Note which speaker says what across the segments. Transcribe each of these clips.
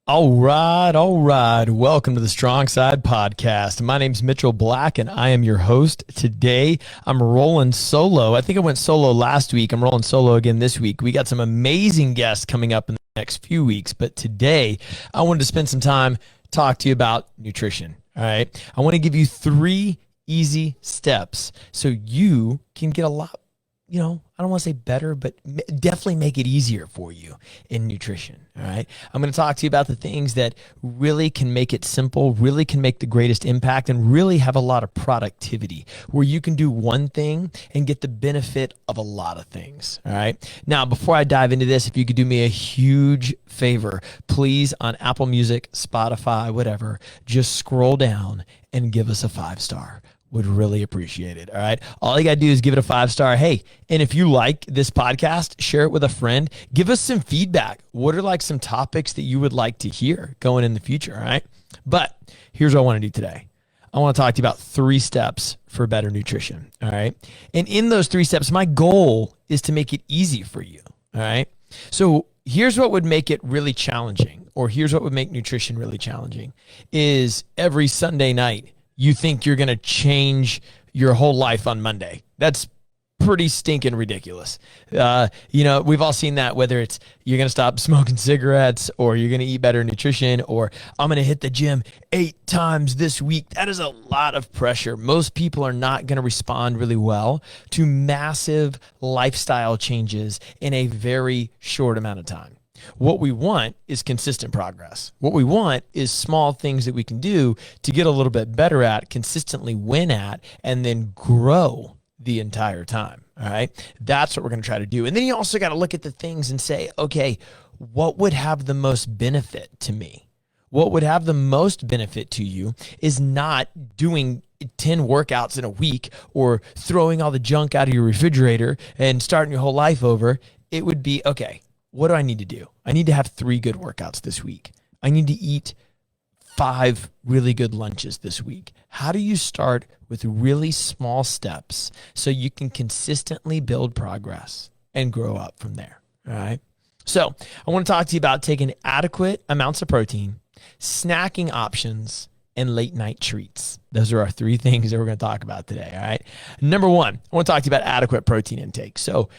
Speaker 1: All right, all right. Welcome to the Strong Side Podcast. My name's Mitchell Black, and I am your host. Today, I'm rolling solo. I think I went solo last week. I'm rolling solo again this week. We got some amazing guests coming up in the next few weeks, but today, I wanted to spend some time talk to you about nutrition. All right. I want to give you 3 easy steps so you can get a lot, I don't want to say better, but definitely make it easier for you in nutrition. All right. I'm going to talk to you about the things that really can make it simple, really can make the greatest impact, and really have a lot of productivity where you can do one thing and get the benefit of a lot of things. All right. Now, before I dive into this, if you could do me a huge favor, please, on Apple Music, Spotify, whatever, just scroll down and give us a 5-star. Would really appreciate it. All right. All you got to do is give it a 5-star. Hey, and if you like this podcast, share it with a friend. Give us some feedback. What are like some topics that you would like to hear going in the future? All right. But here's what I want to do today. I want to talk to you about 3 steps for better nutrition. All right. And in those 3 steps, my goal is to make it easy for you. All right. So here's what would make it really challenging, or here's what would make nutrition really challenging, is every Sunday night, you think you're going to change your whole life on Monday. That's pretty stinking ridiculous. We've all seen that, whether it's you're going to stop smoking cigarettes, or you're going to eat better nutrition, or I'm going to hit the gym 8 times this week. That is a lot of pressure. Most people are not going to respond really well to massive lifestyle changes in a very short amount of time. What we want is consistent progress. What we want is small things that we can do to get a little bit better at, consistently win at, and then grow the entire time. All right. That's what we're going to try to do. And then you also got to look at the things and say, okay, what would have the most benefit to me? What would have the most benefit to you is not doing 10 workouts in a week or throwing all the junk out of your refrigerator and starting your whole life over. It would be, okay, what do I need to do? I need to have 3 good workouts this week. I need to eat 5 really good lunches this week. How do you start with really small steps so you can consistently build progress and grow up from there? All right. So I want to talk to you about taking adequate amounts of protein, snacking options, and late night treats. Those are our 3 things that we're going to talk about today. All right. Number 1, I want to talk to you about adequate protein intake. So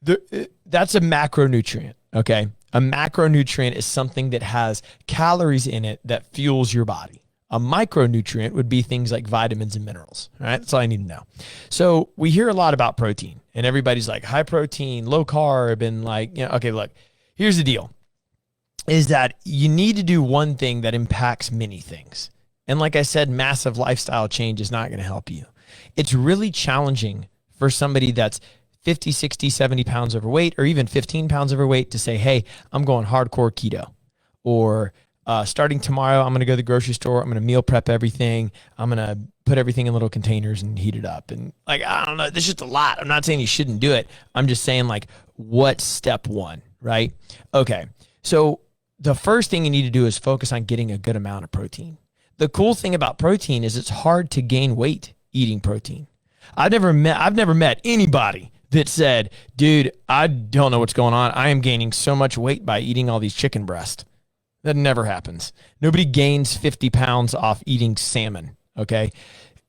Speaker 1: that's a macronutrient. Okay. A macronutrient is something that has calories in it that fuels your body. A micronutrient would be things like vitamins and minerals. All right. That's all I need to know. So we hear a lot about protein, and everybody's like high protein, low carb, and okay, look, here's the deal, is that you need to do one thing that impacts many things. And like I said, massive lifestyle change is not going to help you. It's really challenging for somebody that's 50, 60, 70 pounds overweight, or even 15 pounds overweight, to say, hey, I'm going hardcore keto, or starting tomorrow, I'm going to go to the grocery store. I'm going to meal prep everything. I'm going to put everything in little containers and heat it up. And I don't know, there's just a lot. I'm not saying you shouldn't do it. I'm just saying, what's step 1, right? Okay. So the first thing you need to do is focus on getting a good amount of protein. The cool thing about protein is it's hard to gain weight eating protein. I've never met anybody that said, dude, I don't know what's going on. I am gaining so much weight by eating all these chicken breasts. That never happens. Nobody gains 50 pounds off eating salmon, okay?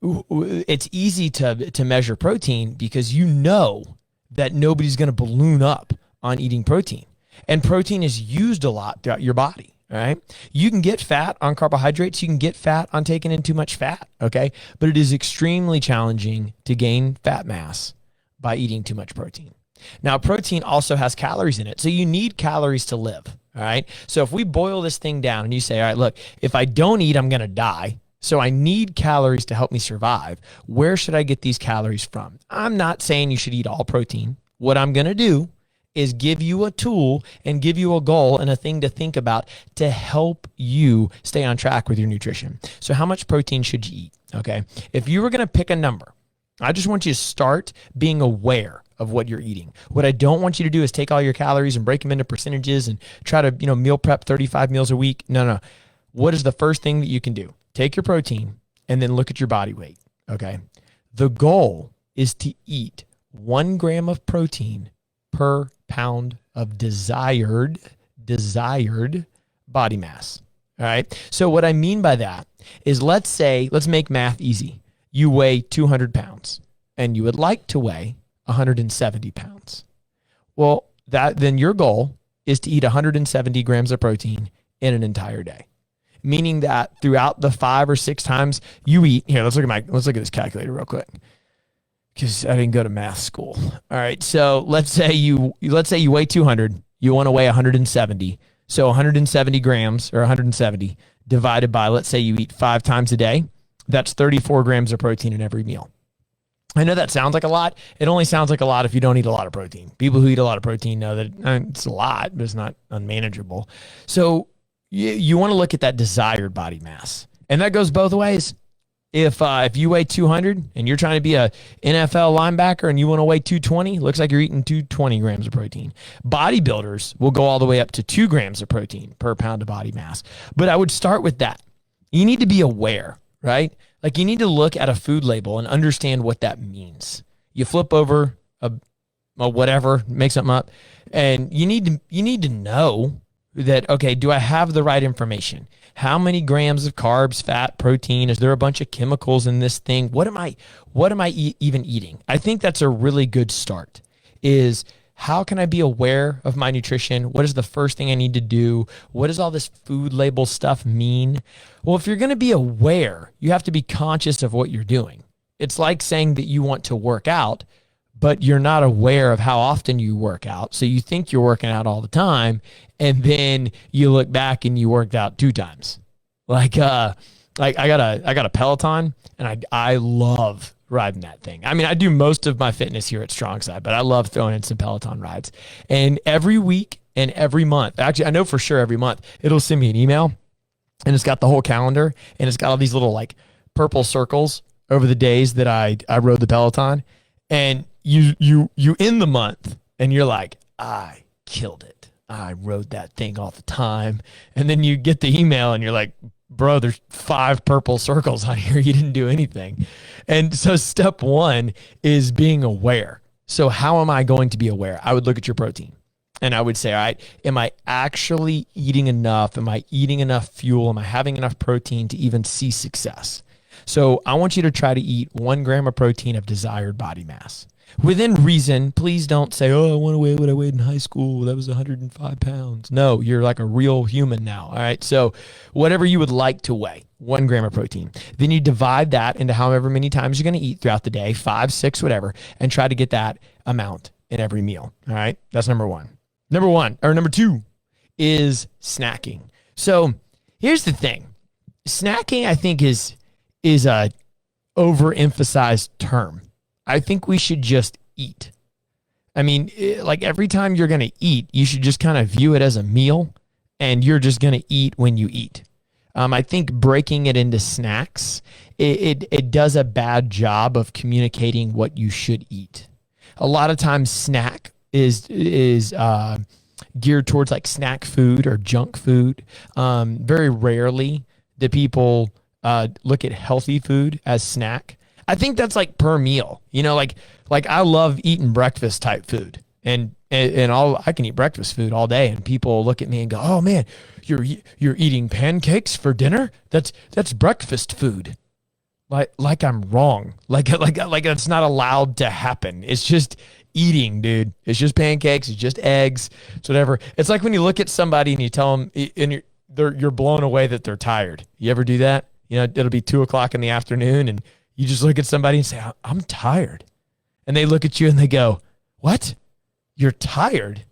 Speaker 1: It's easy to measure protein because you know that nobody's going to balloon up on eating protein. And protein is used a lot throughout your body, all right? You can get fat on carbohydrates. You can get fat on taking in too much fat, okay? But it is extremely challenging to gain fat mass by eating too much protein. Now, protein also has calories in it, so you need calories to live, all right? So if we boil this thing down and you say, all right, look, if I don't eat, I'm going to die, so I need calories to help me survive. Where should I get these calories from? I'm not saying you should eat all protein. What I'm going to do is give you a tool and give you a goal and a thing to think about to help you stay on track with your nutrition. So how much protein should you eat, okay? If you were going to pick a number, I just want you to start being aware of what you're eating. What I don't want you to do is take all your calories and break them into percentages and try to, meal prep 35 meals a week. No. What is the first thing that you can do? Take your protein and then look at your body weight, okay? The goal is to eat 1 gram of protein per pound of desired body mass. All right. So what I mean by that is let's make math easy. You weigh 200 pounds and you would like to weigh 170 pounds. Well, then your goal is to eat 170 grams of protein in an entire day. Meaning that throughout the 5 or 6 times you eat, here, let's look at this calculator real quick, because I didn't go to math school. All right. So let's say you weigh 200, you want to weigh 170. So 170 grams or 170 divided by, let's say you eat 5 times a day. That's 34 grams of protein in every meal. I know that sounds like a lot. It only sounds like a lot if you don't eat a lot of protein. People who eat a lot of protein know that it's a lot, but it's not unmanageable. So you want to look at that desired body mass. And that goes both ways. If you weigh 200 and you're trying to be a NFL linebacker and you want to weigh 220, looks like you're eating 220 grams of protein. Bodybuilders will go all the way up to 2 grams of protein per pound of body mass. But I would start with that. You need to be aware, right? Like you need to look at a food label and understand what that means. You flip over a whatever, make something up, and you need to know that, okay, do I have the right information? How many grams of carbs, fat, protein? Is there a bunch of chemicals in this thing? What am I even eating? I think that's a really good start. Is how can I be aware of my nutrition? What is the first thing I need to do? What does all this food label stuff mean? Well, if you're going to be aware, you have to be conscious of what you're doing. It's like saying that you want to work out, but you're not aware of how often you work out. So you think you're working out all the time, and then you look back and you worked out 2 times. Like I got a Peloton, and I love riding that thing. I mean, I do most of my fitness here at Strongside, but I love throwing in some Peloton rides. And every week and every month, actually, I know for sure every month, it'll send me an email, and it's got the whole calendar, and it's got all these little like purple circles over the days that I rode the Peloton. And you end the month and you're like, I killed it. I rode that thing all the time. And then you get the email and you're like, bro, there's 5 purple circles on here. You didn't do anything. And so step 1 is being aware. So how am I going to be aware? I would look at your protein and I would say, all right, am I actually eating enough? Am I eating enough fuel? Am I having enough protein to even see success? So I want you to try to eat 1 gram of protein of desired body mass. Within reason, please don't say, oh, I want to weigh what I weighed in high school. That was 105 pounds. No, you're like a real human now. All right. So whatever you would like to weigh, 1 gram of protein. Then you divide that into however many times you're going to eat throughout the day, 5, 6, whatever, and try to get that amount in every meal. All right. That's number 1. Number 2 is snacking. So here's the thing. Snacking, I think, is a overemphasized term. I think we should just eat. I mean, like every time you're going to eat, you should just kind of view it as a meal, and you're just going to eat when you eat. I think breaking it into snacks, it does a bad job of communicating what you should eat. A lot of times snack is geared towards like snack food or junk food. Very rarely do people look at healthy food as snack. I think that's like per meal, like I love eating breakfast type food, and I can eat breakfast food all day, and people look at me and go, oh man, you're eating pancakes for dinner? That's breakfast food. Like I'm wrong. Like that's not allowed to happen. It's just eating, dude. It's just pancakes. It's just eggs. It's whatever. It's like when you look at somebody and you tell them, and you're blown away that they're tired. You ever do that? It'll be 2:00 in the afternoon, and you just look at somebody and say, I'm tired. And they look at you and they go, what? You're tired?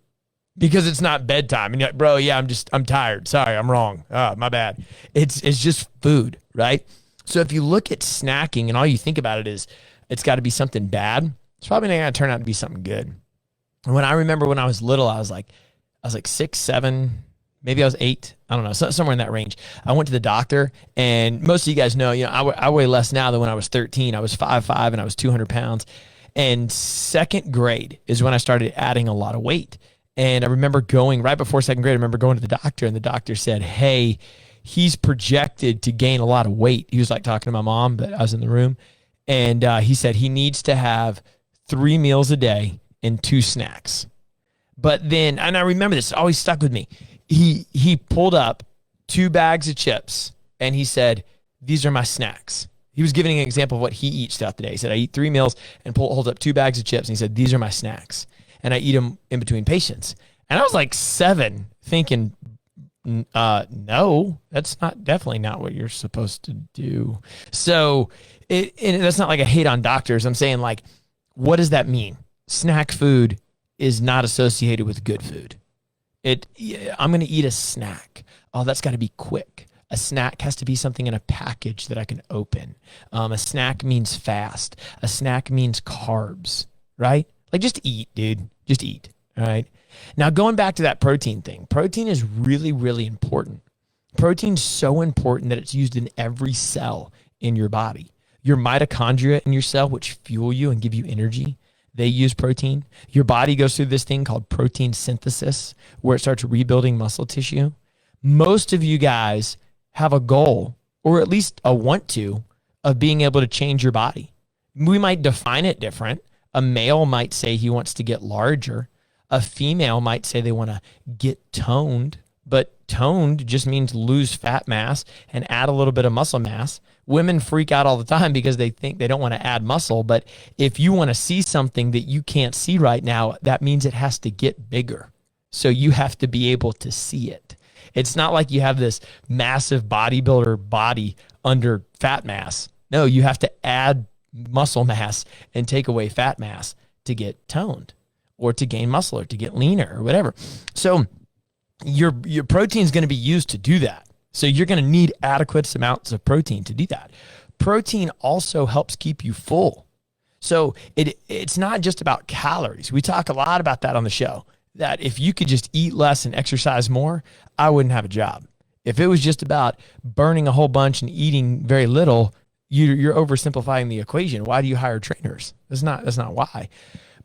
Speaker 1: Because it's not bedtime. And you're like, bro, yeah, I'm tired. Sorry, I'm wrong. My bad. It's just food, right? So if you look at snacking and all you think about it is it's got to be something bad, it's probably not going to turn out to be something good. And when I remember when I was little, I was like 6, 7, maybe I was 8. I don't know, somewhere in that range. I went to the doctor, and most of you guys know, I weigh less now than when I was 13. I was 5'5", and I was 200 pounds. And 2nd grade is when I started adding a lot of weight. And I remember going right before 2nd grade, I remember going to the doctor, and the doctor said, hey, he's projected to gain a lot of weight. He was like talking to my mom, but I was in the room. And he said he needs to have 3 meals a day and 2 snacks. But then, and I remember this, it always stuck with me. He pulled up 2 bags of chips, and he said, these are my snacks. He was giving an example of what he eats throughout the day. He said, I eat 3 meals and holds up 2 bags of chips. And he said, these are my snacks. And I eat them in between patients. And I was like 7 thinking, no, that's definitely not what you're supposed to do. So that's not like a hate on doctors. I'm saying, like, what does that mean? Snack food is not associated with good food. I'm going to eat a snack. Oh, that's got to be quick. A snack has to be something in a package that I can open. A snack means fast. A snack means carbs, right? Like, just eat, dude. Just eat, all right? Now, going back to that protein thing, protein is really, really important. Protein's so important that it's used in every cell in your body. Your mitochondria in your cell, which fuel you and give you energy, they use protein. Your body goes through this thing called protein synthesis, where it starts rebuilding muscle tissue. Most of you guys have a goal, or at least a want to, of being able to change your body. We might define it different. A male might say he wants to get larger. A female might say they want to get toned, but toned just means lose fat mass and add a little bit of muscle mass. Women freak out all the time because they think they don't want to add muscle, but if you want to see something that you can't see right now, that means it has to get bigger. So you have to be able to see it. It's not like you have this massive bodybuilder body under fat mass. No, you have to add muscle mass and take away fat mass to get toned or to gain muscle or to get leaner or whatever. So your protein is going to be used to do that. So you're going to need adequate amounts of protein to do that. Protein also helps keep you full. So it's not just about calories. We talk a lot about that on the show, that if you could just eat less and exercise more, I wouldn't have a job. If it was just about burning a whole bunch and eating very little, you're oversimplifying the equation. Why do you hire trainers? That's not why.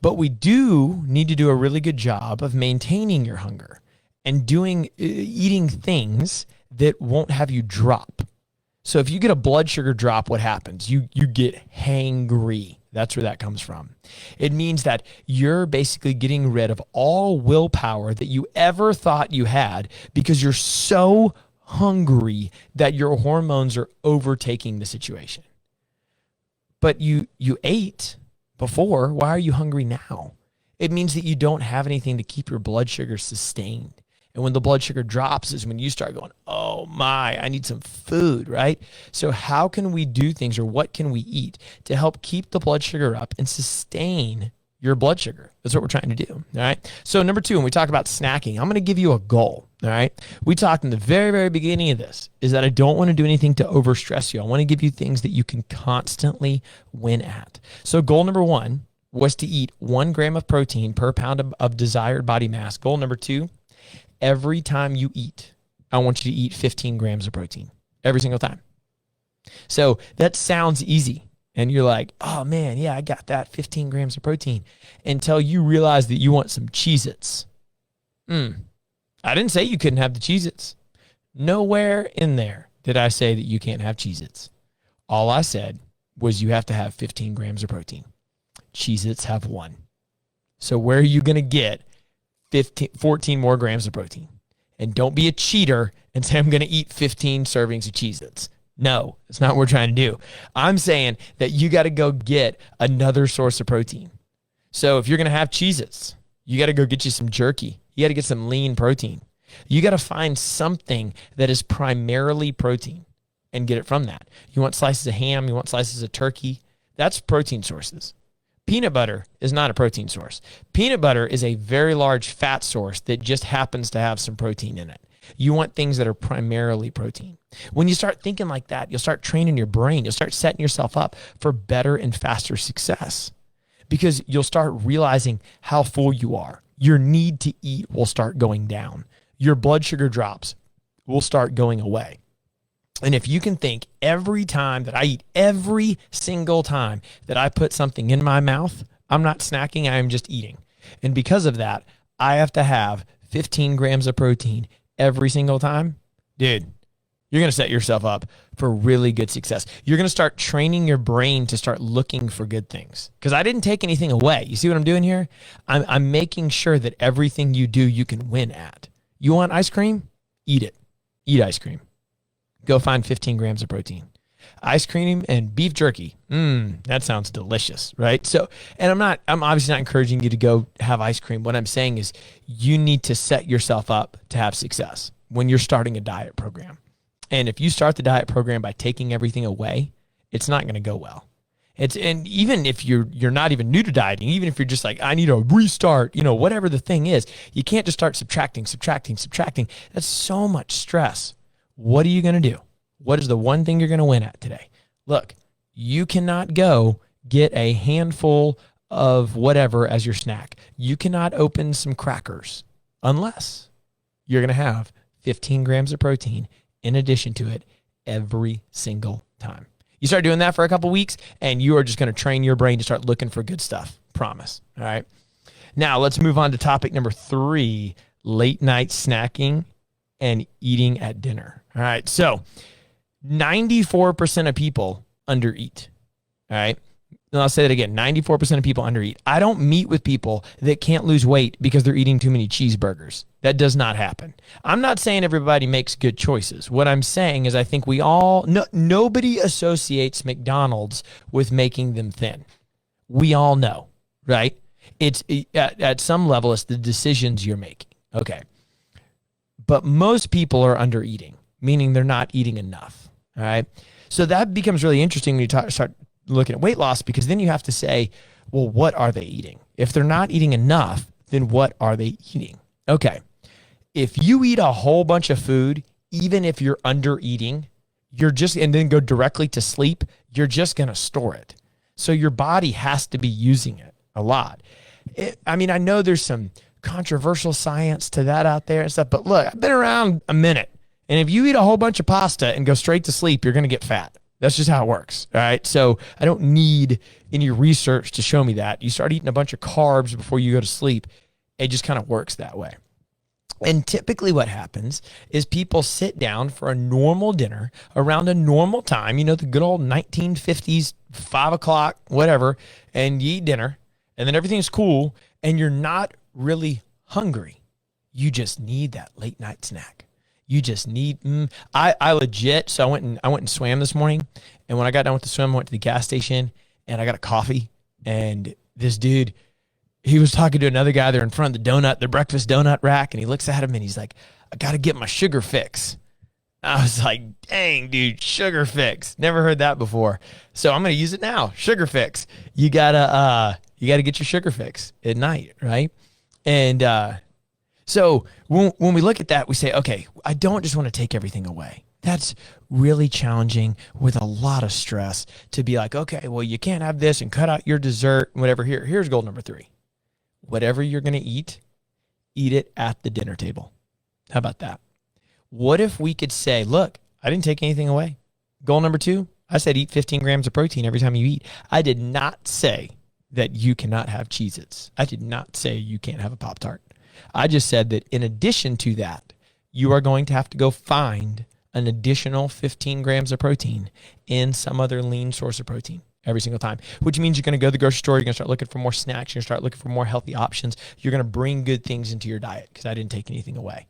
Speaker 1: But we do need to do a really good job of maintaining your hunger and eating things that won't have you drop. So if you get a blood sugar drop, what happens? You get hangry. That's where that comes from. It means that you're basically getting rid of all willpower that you ever thought you had because you're so hungry that your hormones are overtaking the situation. But you ate before. Why are you hungry now? It means that you don't have anything to keep your blood sugar sustained. And when the blood sugar drops is when you start going, oh my, I need some food, right? So how can we do things, or what can we eat to help keep the blood sugar up and sustain your blood sugar? That's what we're trying to do, all right? So number 2, when we talk about snacking, I'm going to give you a goal, all right? We talked in the very, very beginning of this is that I don't want to do anything to overstress you. I want to give you things that you can constantly win at. So goal number 1 was to eat 1 gram of protein per pound of desired body mass. Goal number 2, every time you eat, I want you to eat 15 grams of protein every single time. So that sounds easy. And you're like, oh man, yeah, I got that 15 grams of protein, until you realize that you want some Cheez-Its. I didn't say you couldn't have the Cheez-Its. Nowhere in there did I say that you can't have Cheez-Its. All I said was you have to have 15 grams of protein. Cheez-Its have 1. So where are you going to get 14 more grams of protein? And don't be a cheater and say I'm going to eat 15 servings of Cheez-Its. No, that's not what we're trying to do. I'm saying that you got to go get another source of protein. So if you're going to have Cheez-Its, you got to go get you some jerky. You got to get some lean protein. You got to find something that is primarily protein and get it from that. You want slices of ham, you want slices of turkey. That's protein sources. Peanut butter is not a protein source. Peanut butter is a very large fat source that just happens to have some protein in it. You want things that are primarily protein. When you start thinking like that, you'll start training your brain. You'll start setting yourself up for better and faster success, because you'll start realizing how full you are. Your need to eat will start going down. Your blood sugar drops will start going away. And if you can think every time that I eat, every single time that I put something in my mouth, I'm not snacking, I am just eating. And because of that, I have to have 15 grams of protein every single time. Dude, you're going to set yourself up for really good success. You're going to start training your brain to start looking for good things. Because I didn't take anything away. You see what I'm doing here? I'm making sure that everything you do, you can win at. You want ice cream? Eat it. Eat ice cream. Go find 15 grams of protein. Ice cream and beef jerky. That sounds delicious, right? So, and I'm obviously not encouraging you to go have ice cream. What I'm saying is you need to set yourself up to have success when you're starting a diet program. And if you start the diet program by taking everything away, it's not going to go well. And even if you're not even new to dieting, even if you're just like, I need a restart, whatever the thing is, you can't just start subtracting. That's so much stress. What are you going to do? What is the one thing you're going to win at today? Look, you cannot go get a handful of whatever as your snack. You cannot open some crackers unless you're going to have 15 grams of protein in addition to it every single time. You start doing that for a couple weeks, and you are just going to train your brain to start looking for good stuff. Promise. All right. Now let's move on to topic number 3, late night snacking and eating at dinner. All right. So 94% of people undereat. All right. And I'll say that again. 94% of people undereat. I don't meet with people that can't lose weight because they're eating too many cheeseburgers. That does not happen. I'm not saying everybody makes good choices. What I'm saying is I think nobody associates McDonald's with making them thin. We all know, right? It's at some level, it's the decisions you're making. Okay. But most people are under eating, meaning they're not eating enough. All right. So that becomes really interesting when you start looking at weight loss, because then you have to say, well, what are they eating? If they're not eating enough, then what are they eating? Okay. If you eat a whole bunch of food, even if you're under eating, and then go directly to sleep, you're just going to store it. So your body has to be using it a lot. I know there's some controversial science to that out there and stuff, but look, I've been around a minute. And if you eat a whole bunch of pasta and go straight to sleep, you're going to get fat. That's just how it works. All right. So I don't need any research to show me that. You start eating a bunch of carbs before you go to sleep. It just kind of works that way. And typically what happens is people sit down for a normal dinner around a normal time, the good old 1950s, 5 o'clock, whatever, and you eat dinner, and then everything's cool, and you're not really hungry. You just need that late night snack. You just need, I legit, so I went and swam this morning, and when I got done with the swim, I went to the gas station, and I got a coffee, and this dude, he was talking to another guy there in front of the breakfast donut rack, and he looks at him, and he's like, I got to get my sugar fix. I was like, dang, dude, sugar fix. Never heard that before. So I'm going to use it now, sugar fix. You got to get your sugar fix at night, right? And so when we look at that, we say, okay, I don't just want to take everything away. That's really challenging with a lot of stress to be like, okay, well, you can't have this and cut out your dessert, whatever. Here's goal number 3. Whatever you're going to eat it at the dinner table. How about that? What if we could say, look, I didn't take anything away. Goal number 2, I said eat 15 grams of protein every time you eat. I did not say that you cannot have Cheez-Its. I did not say you can't have a Pop-Tart. I just said that in addition to that, you are going to have to go find an additional 15 grams of protein in some other lean source of protein every single time, which means you're going to go to the grocery store. You're going to start looking for more snacks. You're going to start looking for more healthy options. You're going to bring good things into your diet because I didn't take anything away.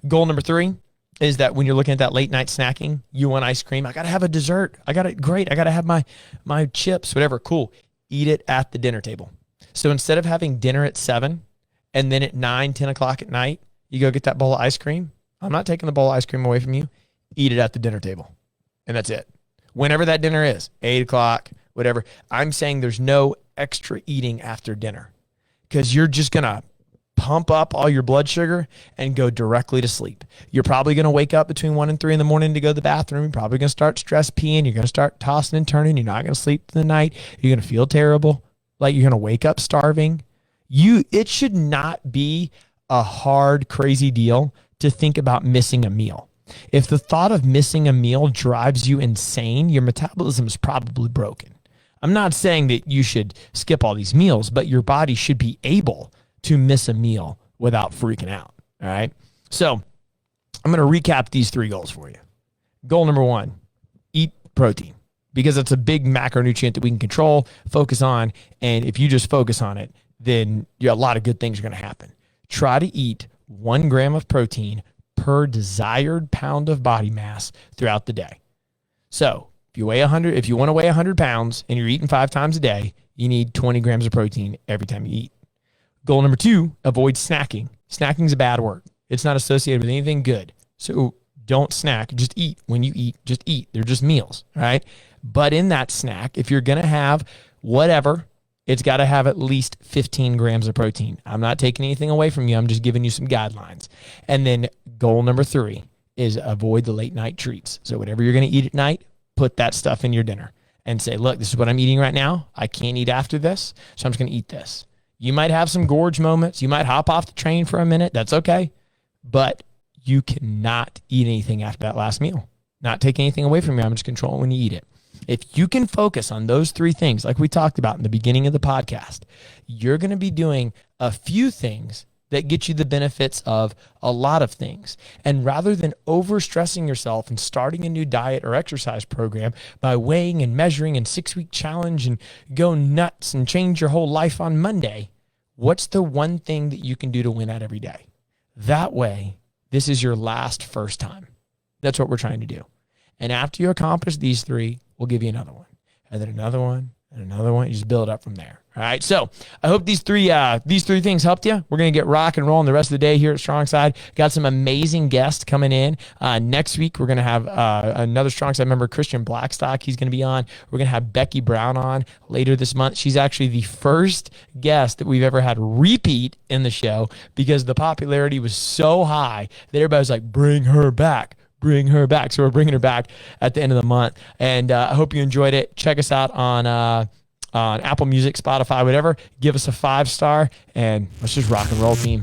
Speaker 1: Goal number 3 is that when you're looking at that late night snacking, you want ice cream. I got to have a dessert. I got to have my chips, whatever. Cool. Eat it at the dinner table. So instead of having dinner at 7 and then at 9, 10 o'clock at night, you go get that bowl of ice cream. I'm not taking the bowl of ice cream away from you. Eat it at the dinner table. And that's it. Whenever that dinner is, 8 o'clock, whatever. I'm saying there's no extra eating after dinner because you're just going to pump up all your blood sugar and go directly to sleep. You're probably going to wake up between 1 and 3 in the morning to go to the bathroom. You're probably going to start stress peeing. You're going to start tossing and turning. You're not going to sleep through the night. You're going to feel terrible. Like you're going to wake up starving. It should not be a hard, crazy deal to think about missing a meal. If the thought of missing a meal drives you insane, your metabolism is probably broken. I'm not saying that you should skip all these meals, but your body should be able to miss a meal without freaking out. All right. So I'm going to recap these 3 goals for you. Goal number 1, eat protein because it's a big macronutrient that we can control, focus on. And if you just focus on it, then a lot of good things are going to happen. Try to eat 1 gram of protein per desired pound of body mass throughout the day. So if you want to weigh 100 pounds and you're eating 5 times a day, you need 20 grams of protein every time you eat. Goal number 2, avoid snacking. Snacking is a bad word. It's not associated with anything good. So don't snack. Just eat. When you eat, just eat. They're just meals, right? But in that snack, if you're going to have whatever, it's got to have at least 15 grams of protein. I'm not taking anything away from you. I'm just giving you some guidelines. And then goal number 3 is avoid the late night treats. So whatever you're going to eat at night, put that stuff in your dinner and say, look, this is what I'm eating right now. I can't eat after this, so I'm just going to eat this. You might have some gorge moments. You might hop off the train for a minute. That's okay. But you cannot eat anything after that last meal. Not take anything away from you. I'm just controlling when you eat it. If you can focus on those 3 things, like we talked about in the beginning of the podcast, you're going to be doing a few things that get you the benefits of a lot of things. And rather than overstressing yourself and starting a new diet or exercise program by weighing and measuring and 6-week challenge and go nuts and change your whole life on Monday, what's the one thing that you can do to win at every day? That way, this is your first time. That's what we're trying to do. And after you accomplish these 3, we'll give you another one, and then another one, and another one. You just build up from there. All right. So I hope these three things helped you. We're going to get rock and rolling the rest of the day here at Strong Side. Got some amazing guests coming in. Next week, we're going to have another Strong Side member, Christian Blackstock. He's going to be on. We're going to have Becky Brown on later this month. She's actually the first guest that we've ever had repeat in the show because the popularity was so high that everybody was like, bring her back. Bring her back. So we're bringing her back at the end of the month. And I hope you enjoyed it. Check us out on Apple Music, Spotify, whatever. Give us a 5-star, and let's just rock and roll, team.